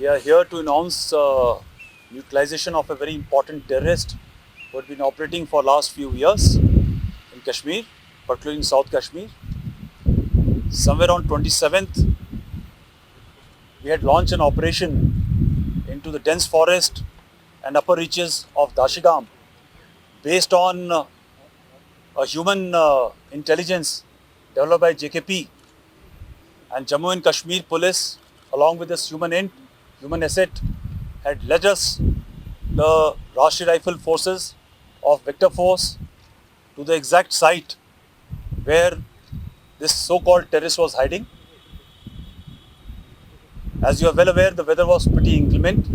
We are here to announce neutralization of a very important terrorist who had been operating for last few years in Kashmir, particularly in South Kashmir. Somewhere on 27th, we had launched an operation into the dense forest and upper reaches of Dashigam based on a human intelligence developed by JKP and Jammu and Kashmir police, along with this human asset, had led us, the Rashtriya Rifle Forces of Vector Force, to the exact site where this so-called terrorist was hiding. As you are well aware, the weather was pretty inclement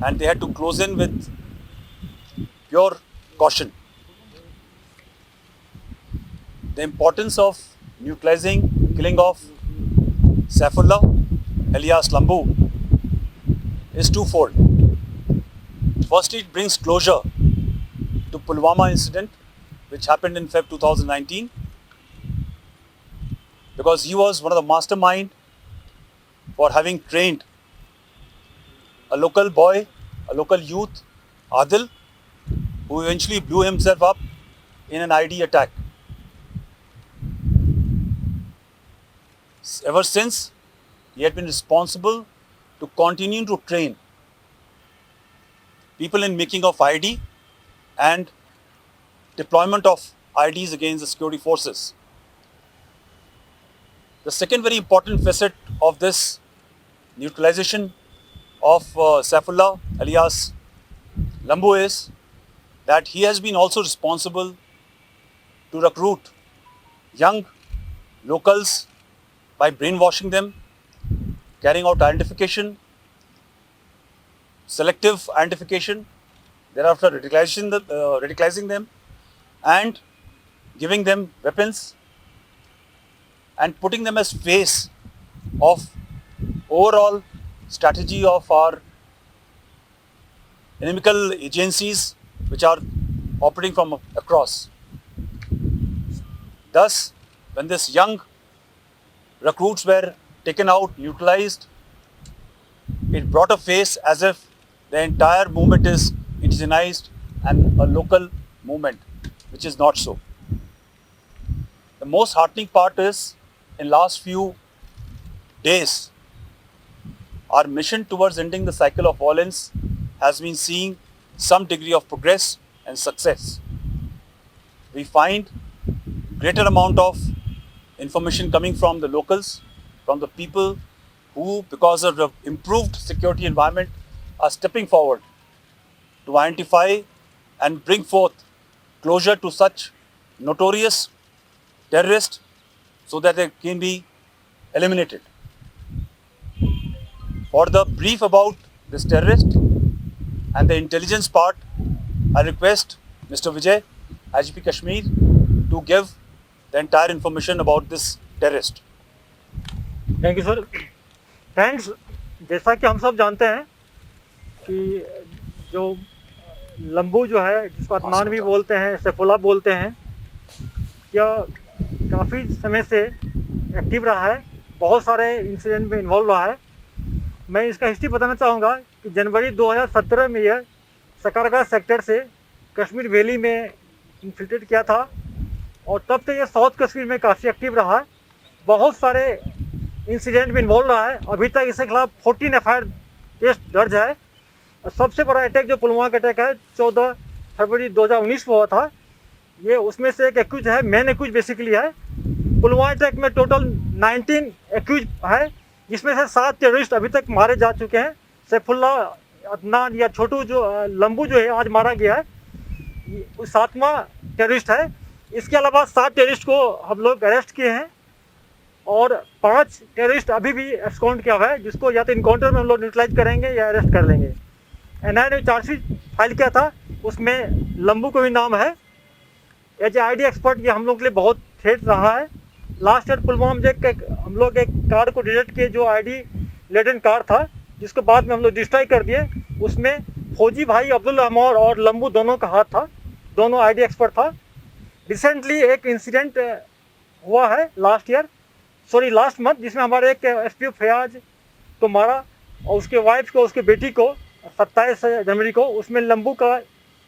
and they had to close in with pure caution. The importance of neutralizing killing of Saifullah alias Lamboo is twofold. Firstly, it brings closure to Pulwama incident which happened in Feb 2019, because he was one of the mastermind for having trained a local boy, a local youth, Adil, who eventually blew himself up in an ID attack. Ever since, he had been responsible to continue to train people in making of ID and deployment of IDs against the security forces. The second very important facet of this neutralization of Saifullah alias Lamboo is that he has been also responsible to recruit young locals by brainwashing them, carrying out identification, selective identification, thereafter radicalizing them and giving them weapons and putting them as face of overall strategy of our inimical agencies which are operating from across. Thus, when this young recruits were taken out, neutralized, it brought a face as if the entire movement is indigenized and a local movement, which is not so. The most heartening part is, in last few days, our mission towards ending the cycle of violence has been seeing some degree of progress and success. We find greater amount of information coming from the locals, from the people who, because of the improved security environment, are stepping forward to identify and bring forth closure to such notorious terrorists so that they can be eliminated. For the brief about this terrorist and the intelligence part, I request Mr. Vijay, IGP Kashmir, to give the entire information about this terrorist. Thank you sir. Friends, जैसा कि हम सब जानते हैं कि जो लंबू जो है, जिसको अदनान भी बोलते हैं, सैफुल्लाह बोलते हैं, यह काफ़ी समय से एक्टिव रहा है, बहुत सारे इंसिडेंट में इन्वॉल्व रहा है. मैं इसका हिस्ट्री बताना चाहूँगा कि जनवरी 2017 में यह सकरगा सेक्टर से कश्मीर वैली में इन्फिल्ट्रेट किया था और तब से ये साउथ कश्मीर में काफ़ी एक्टिव रहा है. बहुत सारे इंसिडेंट में इन्वॉल्व रहा है. अभी तक इसके खिलाफ 14 एफआईआर केस दर्ज है. सबसे बड़ा अटैक जो पुलवामा का अटैक है 14 फरवरी 2019 को हुआ था, ये उसमें से एक एक्यूज है, मेन एक्यूज बेसिकली है. पुलवामा अटैक में टोटल 19 एक्यूज है, जिसमें से 7 टेररिस्ट अभी तक मारे जा चुके हैं. सैफुल्लाह, अदनान या छोटू जो लंबू जो है आज मारा गया है, वो 7वां टेररिस्ट है. इसके अलावा 7 टेररिस्ट को हम लोग अरेस्ट किए हैं और 5 टेररिस्ट अभी भी abscond किया हुआ है, जिसको या तो इनकाउंटर में हम लोग न्यूट्रलाइज करेंगे या अरेस्ट कर लेंगे. एनआईए ने चार्जशीट फाइल किया था, उसमें लंबू को भी नाम है. एज ए आईडी एक्सपर्ट ये हम लोग के लिए बहुत थ्रेट रहा है. लास्ट ईयर पुलवामा में हम लोग एक कार को डिटेक्ट किए जो आईडी लेडन कार था, जिसको बाद में हम लोग डिस्ट्रॉय कर दिए. उसमें फौजी भाई अब्दुल रहमान और लंबू दोनों का हाथ था, दोनों आईडी एक्सपर्ट था. रिसेंटली एक इंसिडेंट हुआ है लास्ट मंथ, जिसमें हमारे एक एसपीओ फयाज को मारा और उसके वाइफ को, उसके बेटी को 27 जनवरी को। उसमें लंबू का,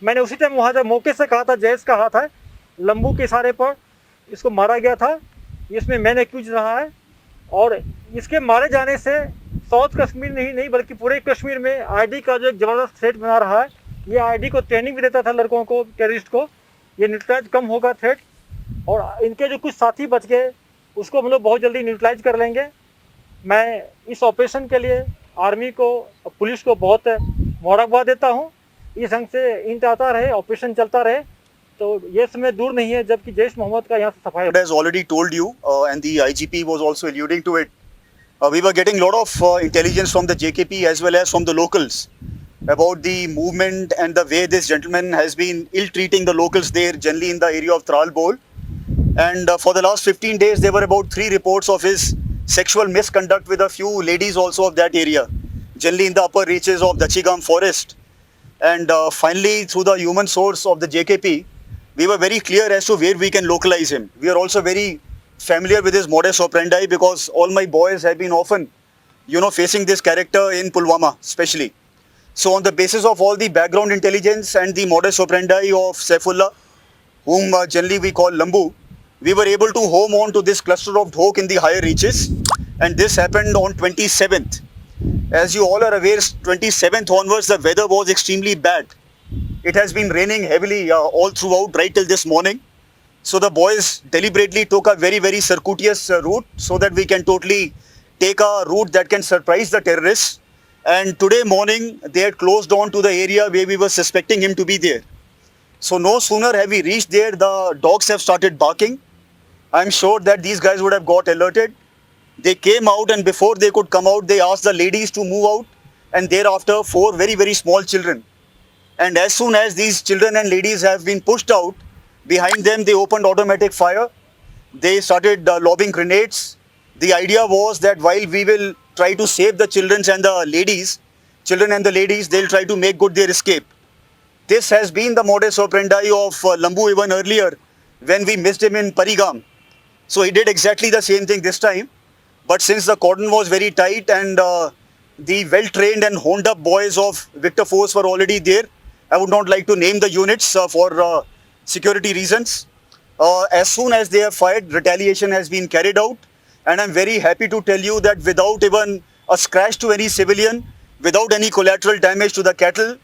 मैंने उसी टाइम वहाँ जब मौके से कहा था, जैस का हाथ है, लंबू के इशारे पर इसको मारा गया था। इसमें मैन एक्यूज रहा है और इसके मारे जाने से साउथ कश्मीर नहीं बल्कि पूरे कश्मीर में आईडी का जो एक ज़बरदस्त थ्रेट बना रहा है। ये आईडी को ट्रेनिंग भी देता था लड़कों को, टेररिस्ट को। ये न्यूट्रलाइज कम होगा थ्रेट, और इनके जो कुछ साथी बच गए उसको हम लोग बहुत जल्दी न्यूट्रलाइज कर लेंगे। मैं इस ऑपरेशन के लिए आर्मी को, पुलिस को बहुत मुबारकबाद देता हूँ। इस ढंग से इंट आता रहे, ऑपरेशन चलता रहे, तो ये समय दूर नहीं है जबकि जैश मोहम्मद का यहाँ से सफाई। Has already told you, and the IGP was also alluding to it. We were getting a lot of intelligence from the JKP as well as from the locals about the movement and the way this gentleman has been ill-treating the locals there, generally in the area of Tral Bol. And for the last 15 days, there were about 3 reports of his sexual misconduct with a few ladies also of that area, generally in the upper reaches of Dachigam forest. And finally, through the human source of the JKP, we were very clear as to where we can localize him. We are also very familiar with his modus operandi because all my boys have been often, facing this character in Pulwama especially. So on the basis of all the background intelligence and the modus operandi of Saifullah, whom generally we call Lamboo, we were able to home on to this cluster of dhok in the higher reaches, and this happened on 27th. As you all are aware, 27th onwards the weather was extremely bad. It has been raining heavily all throughout right till this morning. So the boys deliberately took a very, very circuitous route so that we can totally take a route that can surprise the terrorists. And today morning they had closed on to the area where we were suspecting him to be there. So no sooner have we reached there, the dogs have started barking. I'm sure that these guys would have got alerted. They came out, and before they could come out, they asked the ladies to move out, and thereafter 4 very, very small children. And as soon as these children and ladies have been pushed out, behind them they opened automatic fire. They started lobbing grenades. The idea was that while we will try to save the children and the ladies, they'll try to make good their escape. This has been the modus operandi of Lamboo even earlier when we missed him in Parigam. So he did exactly the same thing this time. But since the cordon was very tight and the well-trained and honed-up boys of Victor Force were already there, I would not like to name the units for security reasons. As soon as they have fired, retaliation has been carried out. And I'm very happy to tell you that without even a scratch to any civilian, without any collateral damage to the cattle,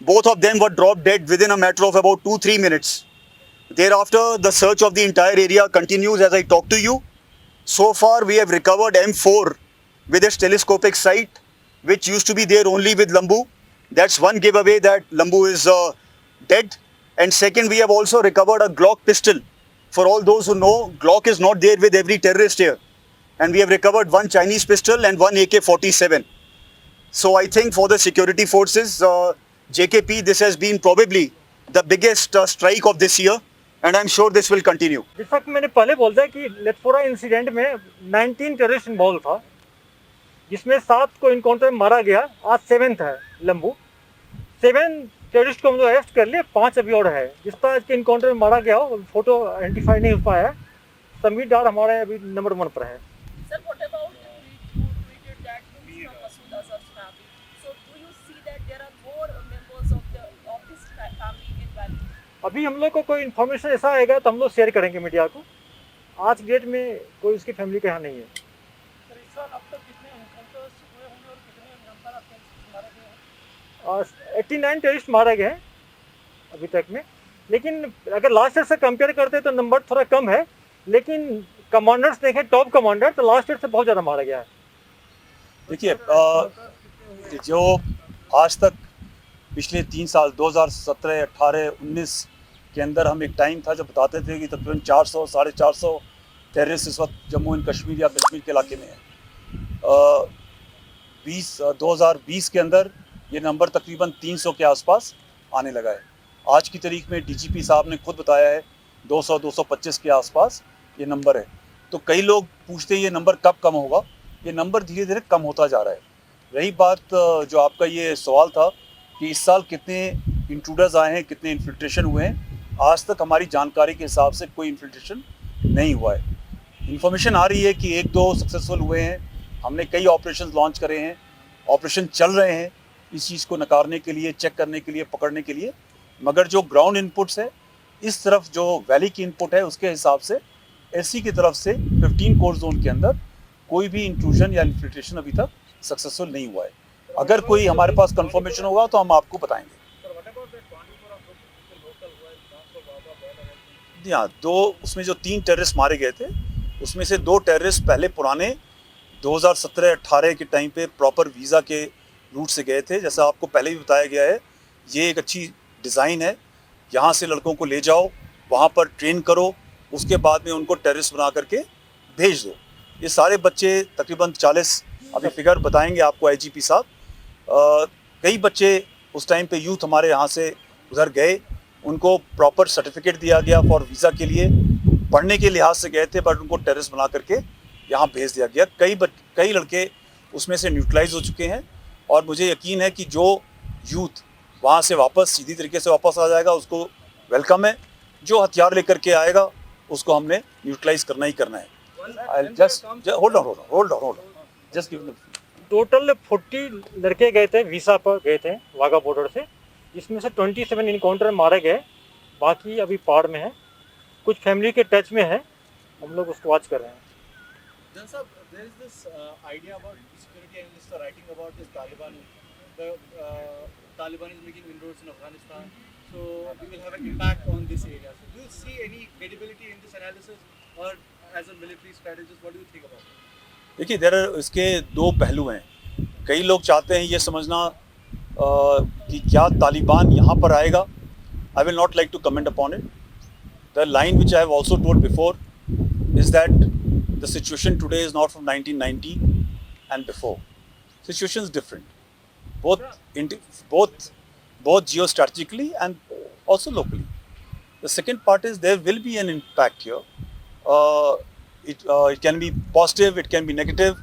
both of them were dropped dead within a matter of about 2-3 minutes. Thereafter, the search of the entire area continues as I talk to you. So far, we have recovered M4 with its telescopic sight, which used to be there only with Lamboo. That's one giveaway that Lamboo is dead. And second, we have also recovered a Glock pistol. For all those who know, Glock is not there with every terrorist here. And we have recovered one Chinese pistol and one AK-47. So I think for the security forces, JKP, this has been probably the biggest strike of this year. And I'm sure this will continue. जैसा कि मैंने पहले बोल दिया कि Lethpora incident में 19 terrorist involve था, जिसमें 7 को इनकाउंटर में मारा गया। आज 7th है लंबू। 7 टेररिस्ट को हम लोग अरेस्ट कर लिए, 5 अभी और है। जिस तरह के इनकाउंटर में मारा गया हो, फोटो आइडेंटिफाई नहीं हो पाया है। समीर डार हमारे अभी नंबर 1 पर है। Sir, what about the tweet who tweeted that from Masood Azhar's family? So do you see that there are more members of his family in Bali? अभी हम लोग को कोई इन्फॉर्मेशन ऐसा आएगा तो हम लोग शेयर करेंगे मीडिया को। आज डेट में कोई उसकी फैमिली के यहाँ नहीं है। सर, इस साल अब तक कितने एनकाउंटर्स हुए होंगे और कितने नंबर ऑफ टेररिस्ट मारे गए हैं? और 89 टेररिस्ट मारे गए हैं अभी तक में। लेकिन अगर लास्ट ईयर से कंपेयर करते तो नंबर थोड़ा कम है, लेकिन कमांडर्स देखें, टॉप कमांडर, तो लास्ट ईयर से बहुत ज़्यादा मारा गया है। देखिए, जो आज तक पिछले 3 साल 2017, 18, 19 के अंदर हम एक टाइम था जब बताते थे कि तकरीबन 400, 450 टेररिस्ट इस वक्त जम्मू एंड कश्मीर या कश्मीर के इलाके में है। 2020 के अंदर ये नंबर तकरीबन 300 के आसपास आने लगा है। आज की तारीख में डीजीपी साहब ने खुद बताया है 200-225 के आसपास ये नंबर है। तो कई लोग पूछते हैं ये नंबर कब कम होगा। ये नंबर धीरे धीरे कम होता जा रहा है। रही बात जो आपका ये सवाल था कि इस साल कितने इंट्रूडर्स आए हैं, कितने इन्फिल्ट्रेशन हुए हैं, आज तक हमारी जानकारी के हिसाब से कोई इन्फिल्ट्रेशन नहीं हुआ है। इन्फॉर्मेशन आ रही है कि 1-2 सक्सेसफुल हुए हैं। हमने कई ऑपरेशन लॉन्च करे हैं, ऑपरेशन चल रहे हैं इस चीज़ को नकारने के लिए, चेक करने के लिए, पकड़ने के लिए। मगर जो ग्राउंड इनपुट्स है, इस तरफ जो वैली की इनपुट है, उसके हिसाब से एलसी की तरफ से 15 कोर जोन के अंदर कोई भी इंट्रूजन या इन्फिल्ट्रेशन अभी तक सक्सेसफुल नहीं हुआ है। अगर कोई हमारे पास कंफर्मेशन होगा तो हम आपको बताएंगे। जी हाँ, उसमें जो 3 टेररिस्ट मारे गए थे, उसमें से 2 टेररिस्ट पहले पुराने 2017-18 के टाइम पे प्रॉपर वीज़ा के रूट से गए थे। जैसा आपको पहले भी बताया गया है, ये एक अच्छी डिज़ाइन है। यहाँ से लड़कों को ले जाओ, वहाँ पर ट्रेन करो, उसके बाद में उनको टेररिस्ट बना करके भेज दो। ये सारे बच्चे तकरीबन 40, अभी फिगर बताएंगे आपको आईजीपी साहब। कई बच्चे उस टाइम पे यूथ हमारे यहाँ से उधर गए, उनको प्रॉपर सर्टिफिकेट दिया गया फॉर वीज़ा के लिए, पढ़ने के लिहाज से गए थे, बट उनको टेररिस्ट बना करके यहाँ भेज दिया गया। कई लड़के उसमें से न्यूट्रलाइज हो चुके हैं और मुझे यकीन है कि जो यूथ वहाँ से वापस सीधी तरीके से वापस आ जाएगा उसको वेलकम है। जो हथियार लेकर के आएगा उसको हमने न्यूट्रलाइज करना ही करना है। Hold on, just give total 40 लड़के गए थे, वीसा पर गए थे वाघा बॉर्डर से, जिसमें से 27 इनकाउंटर मारे गए, बाकी अभी पहाड़ में है, कुछ फैमिली के टच में है, हम लोग उसको वॉच कर रहे हैं। Then sir, there is this idea about security analysts are writing about this Taliban. The Taliban is making inroads in Afghanistan, so we will have an impact on this area. So do you see any credibility in this analysis, or as a military strategist, what do you think about it? देखिए, इसके 2 पहलू हैं। कई लोग चाहते हैं ये समझना कि क्या तालिबान यहाँ पर आएगा। I will not like to comment upon it. The line which I have also told before is that the situation today is not from 1990 and before. Situation is different, both geostrategically and also locally. The second part is there will be an impact here. It can be positive, it can be negative.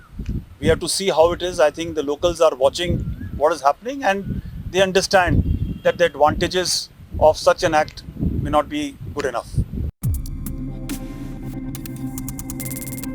We have to see how it is. I think the locals are watching what is happening and they understand that the advantages of such an act may not be good enough.